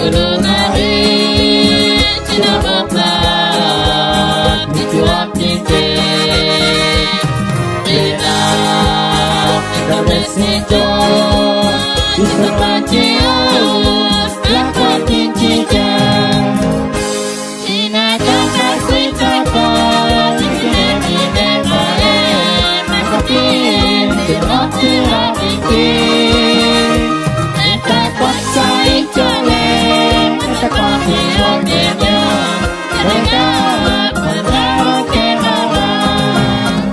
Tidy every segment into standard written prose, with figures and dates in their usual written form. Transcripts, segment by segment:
Guru Nabi Cinaboklah Dijual kita Bila kita bersijo Bisa bacio Lakon cincang Cina kakak kita pun Kini demae Makakin Cina tidak bikin Kita kuasai jole mereka menaruh kemauan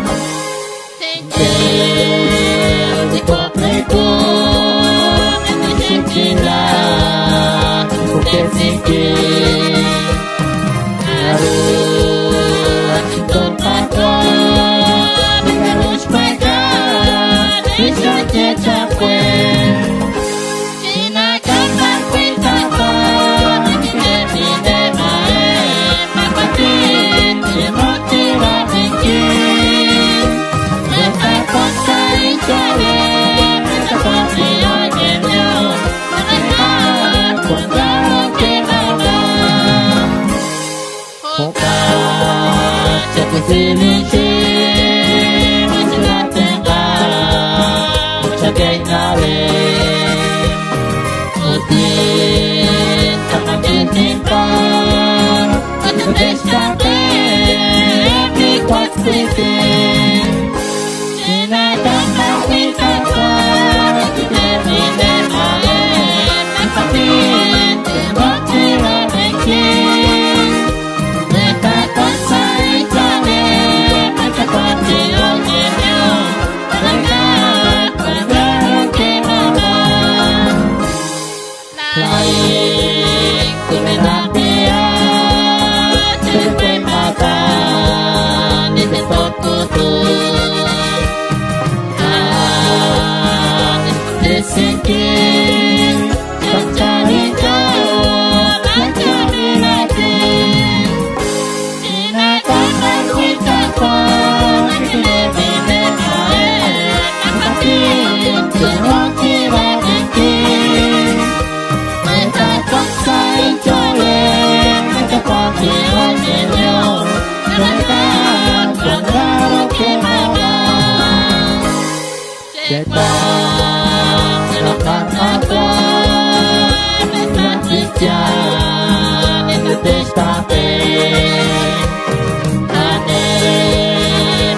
Tinggal di kopiku Disinilah bukit sikit Harus tuntut pakai Harus pegang Bisa capek Cina kakak kita Sini menjelang tengah Mencapai ngalim Putih tangan ditimpan Atas capek Mikwas kritik Cina tangan kita kuat Determine air Nampatin Tembak sila bikin Mereka kuasai Lain kumenapian Terpeng mata Di tempat kutuk Disingkir Mencari jauh Mencari lagi Cina tangan kita pun Lebih air Nampatin Semua kira bikin Mereka paksai jole Mereka pakai wajibnya Mereka menaruh kemauan Cepat silakan apa Mereka bicara Itu testape Aneh